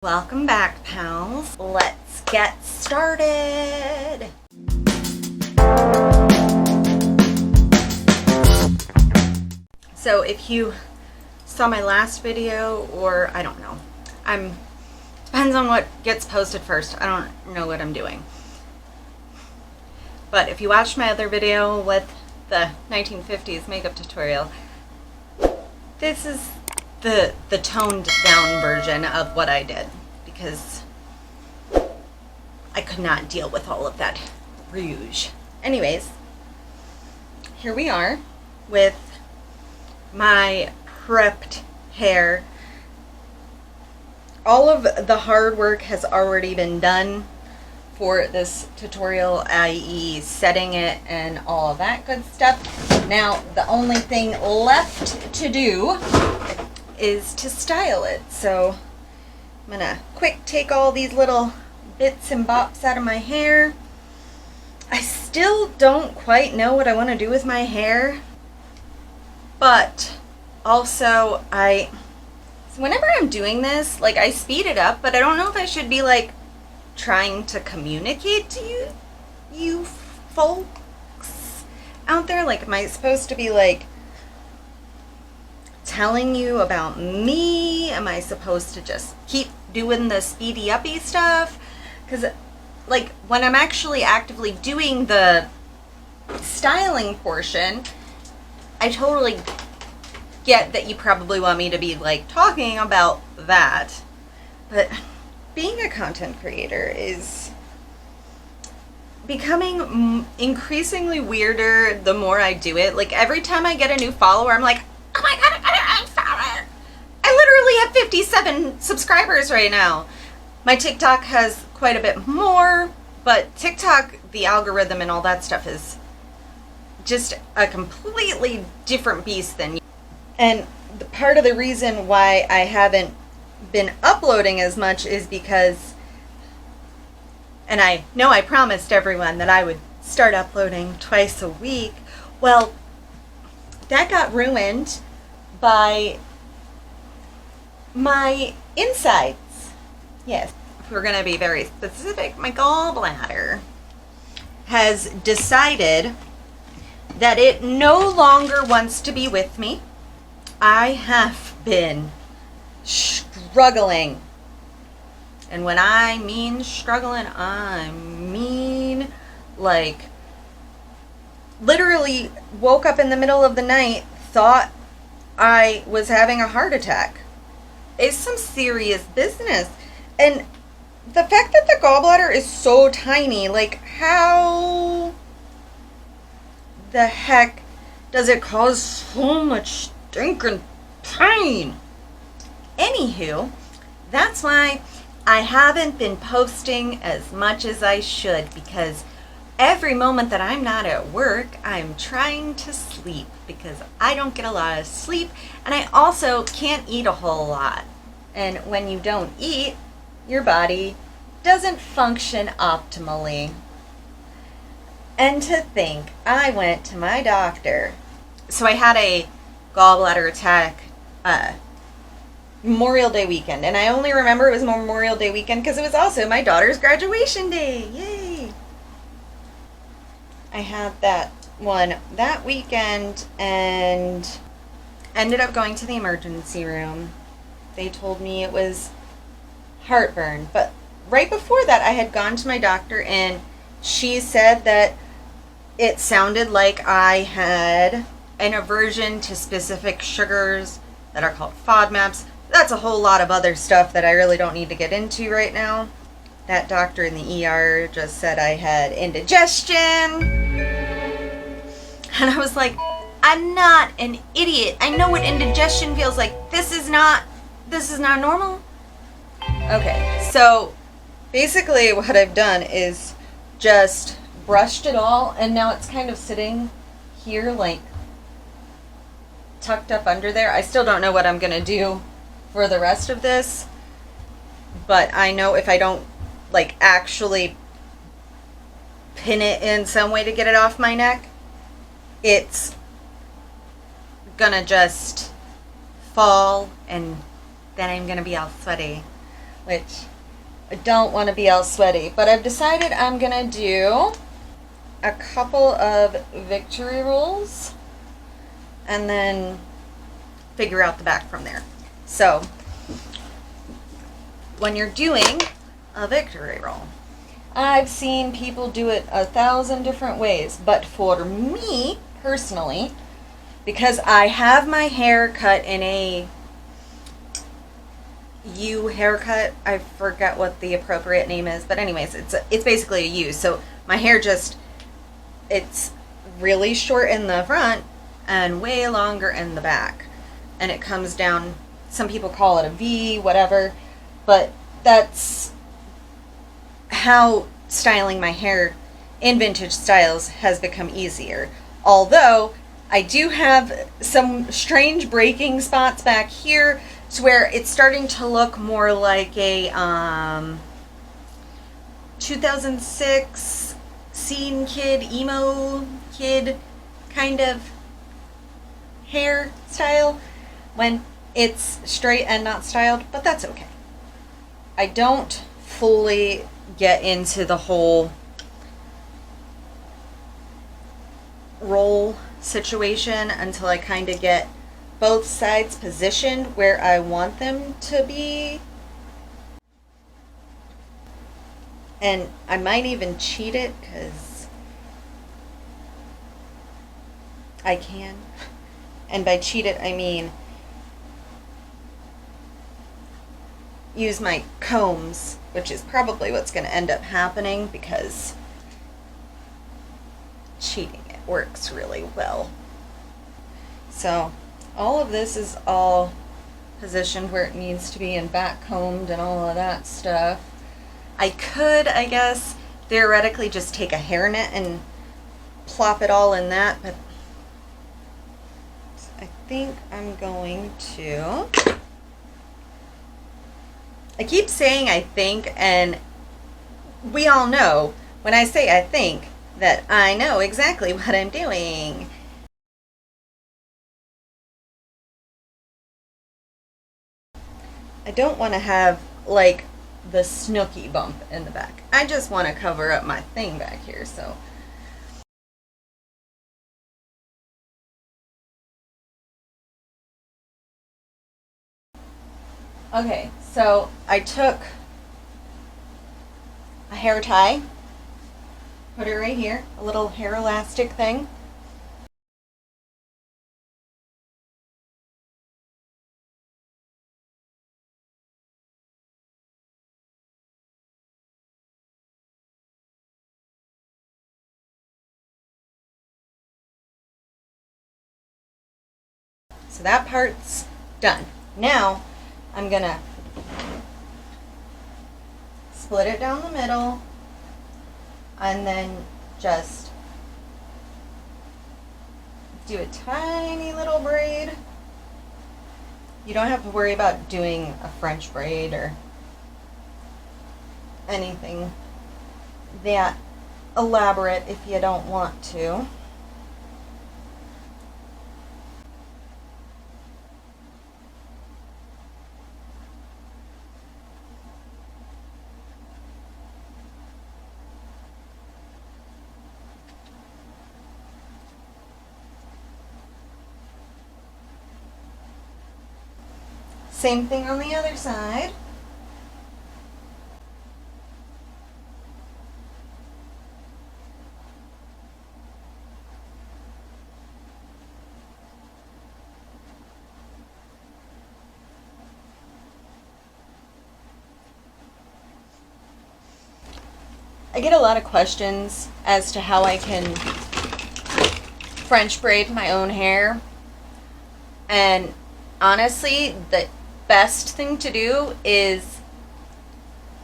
Welcome back, pals. Let's get started. So if you saw my last video, or I don't know, depends on what gets posted first. I don't know what I'm doing. But if you watched my other video with the 1950s makeup tutorial, this is the toned down version of what I did, because I could not deal with all of that rouge. Anyways, here we are with my prepped hair. All of the hard work has already been done for this tutorial, i.e. setting it and all of that good stuff. Now the only thing left to do is to style it. So I'm gonna quick take all these little bits and bops out of my hair. I still don't quite know what I want to do with my hair, but also so whenever I'm doing this, like, I speed it up, but I don't know if I should be like trying to communicate to you folks out there. Like, am I supposed to be like telling you about me? Am I supposed to just keep doing the speedy uppy stuff? Because like when I'm actually actively doing the styling portion, I totally get that you probably want me to be like talking about that, but being a content creator is becoming increasingly weirder the more I do it. Like, every time I get a new follower, I'm like, oh my god, I'm follower. I literally have 57 subscribers right now. My TikTok has quite a bit more, but TikTok, the algorithm and all that stuff is just a completely different beast than you. And part of the reason why I haven't been uploading as much is because, and I know I promised everyone that I would start uploading twice a week. Well, that got ruined by my insides. Yes, if we're going to be very specific, my gallbladder has decided that it no longer wants to be with me. I have been struggling. And when I mean struggling, I mean like literally woke up in the middle of the night, thought I was having a heart attack. It's some serious business. And the fact that the gallbladder is so tiny, like, how the heck does it cause so much stinking pain? Anywho, that's why I haven't been posting as much as I should, because every moment that I'm not at work, I'm trying to sleep, because I don't get a lot of sleep, and I also can't eat a whole lot. And when you don't eat, your body doesn't function optimally. And to think, I went to my doctor. So I had a gallbladder attack Memorial Day weekend, and I only remember it was Memorial Day weekend because it was also my daughter's graduation day. Yay! I had that one that weekend and ended up going to the emergency room. They told me it was heartburn, but right before that I had gone to my doctor, and she said that it sounded like I had an aversion to specific sugars that are called FODMAPs. That's a whole lot of other stuff that I really don't need to get into right now. That doctor in the ER just said I had indigestion. And I was like, I'm not an idiot. I know what indigestion feels like. This is not normal. Okay, so basically what I've done is just brushed it all, and now it's kind of sitting here like tucked up under there. I still don't know what I'm gonna do for the rest of this, but I know if I don't like actually pin it in some way to get it off my neck, it's gonna just fall, and then I'm gonna be all sweaty. which I don't want to be all sweaty. But I've decided I'm going to do a couple of victory rolls and then figure out the back from there. So when you're doing a victory roll, I've seen people do it 1,000 different ways, but for me personally, because I have my hair cut in a U haircut, I forget what the appropriate name is, but anyways, it's basically a U. So my hair it's really short in the front and way longer in the back, and it comes down. Some people call it a V, whatever, but that's how styling my hair in vintage styles has become easier. Although I do have some strange breaking spots back here to where it's starting to look more like a 2006 scene kid, emo kid kind of hairstyle when it's straight and not styled, but that's okay. I don't fully get into the whole roll situation until I kind of get both sides positioned where I want them to be. And I might even cheat it because I can. And by cheat it, I mean use my combs, which is probably what's going to end up happening because cheating it works really well. So all of this is all positioned where it needs to be and back combed and all of that stuff. I could, I guess, theoretically just take a hairnet and plop it all in that, but I think I'm going to. I keep saying I think, and we all know when I say I think that I know exactly what I'm doing. I don't want to have like the snooky bump in the back. I just want to cover up my thing back here, so. Okay, so I took a hair tie, put it right here, a little hair elastic thing. So that part's done. Now I'm gonna split it down the middle and then just do a tiny little braid. You don't have to worry about doing a French braid or anything that elaborate if you don't want to. Same thing on the other side. I get a lot of questions as to how I can French braid my own hair. And honestly, the best thing to do is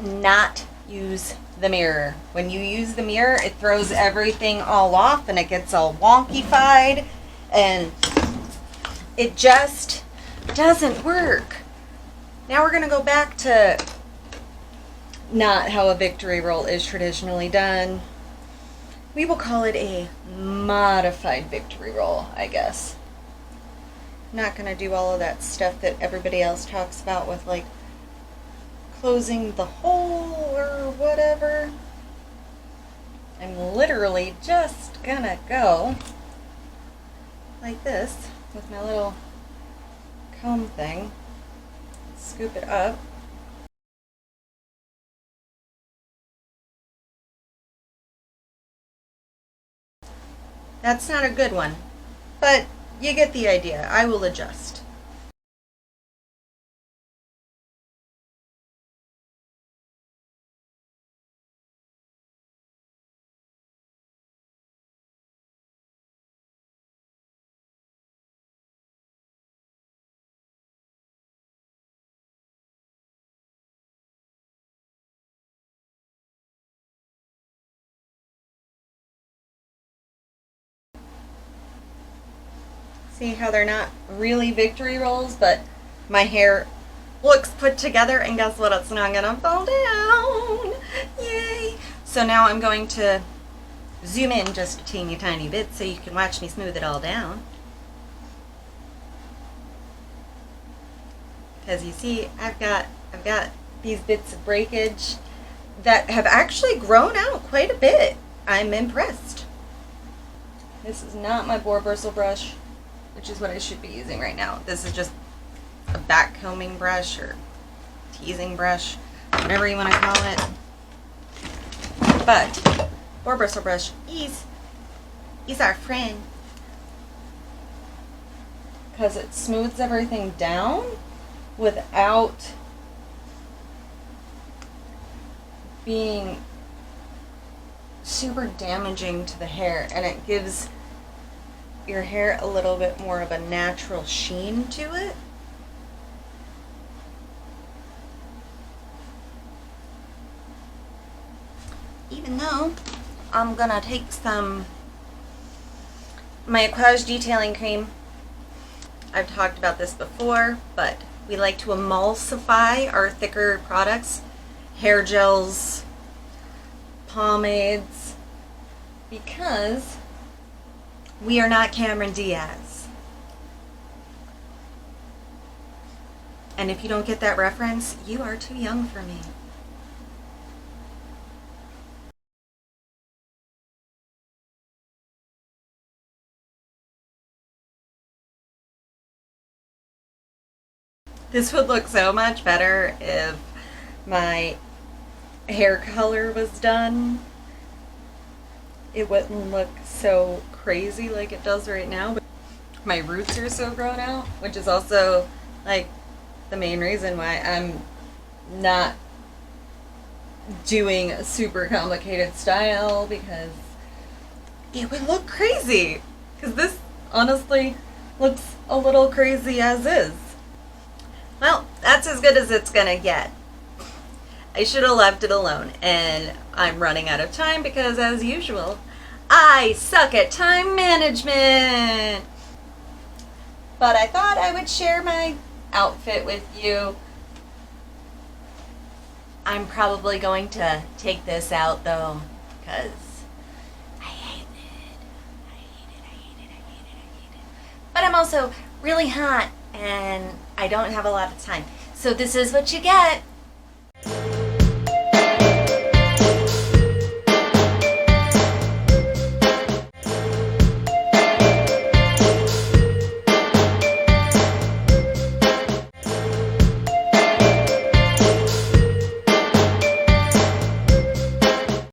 not use the mirror. When you use the mirror, it throws everything all off and it gets all wonky-fied and it just doesn't work. Now we're going to go back to not how a victory roll is traditionally done. We will call it a modified victory roll, I guess. I'm not going to do all of that stuff that everybody else talks about with like closing the hole or whatever. I'm literally just gonna go like this with my little comb thing, scoop it up. That's not a good one, but you get the idea. I will adjust. See how they're not really victory rolls, but my hair looks put together, and guess what? It's not gonna fall down. Yay! So now I'm going to zoom in just a teeny tiny bit so you can watch me smooth it all down. Because you see, I've got these bits of breakage that have actually grown out quite a bit. I'm impressed. This is not my boar bristle brush, which is what I should be using right now. This is just a back combing brush or teasing brush, whatever you want to call it. But boar bristle brush is our friend because it smooths everything down without being super damaging to the hair, and it gives your hair a little bit more of a natural sheen to it. Even though I'm gonna take my Aquage detailing cream. I've talked about this before, but we like to emulsify our thicker products, hair gels, pomades, because we are not Cameron Diaz. And if you don't get that reference, you are too young for me. This would look so much better if my hair color was done. It wouldn't look so crazy like it does right now, but my roots are so grown out, which is also like the main reason why I'm not doing a super complicated style, because it would look crazy. Because this honestly looks a little crazy as is. Well, that's as good as it's gonna get. I should have left it alone, and I'm running out of time because, as usual, I suck at time management. But I thought I would share my outfit with you. I'm probably going to take this out though, because I hate it. I hate it, I hate it, I hate it, I hate it. But I'm also really hot and I don't have a lot of time. So this is what you get.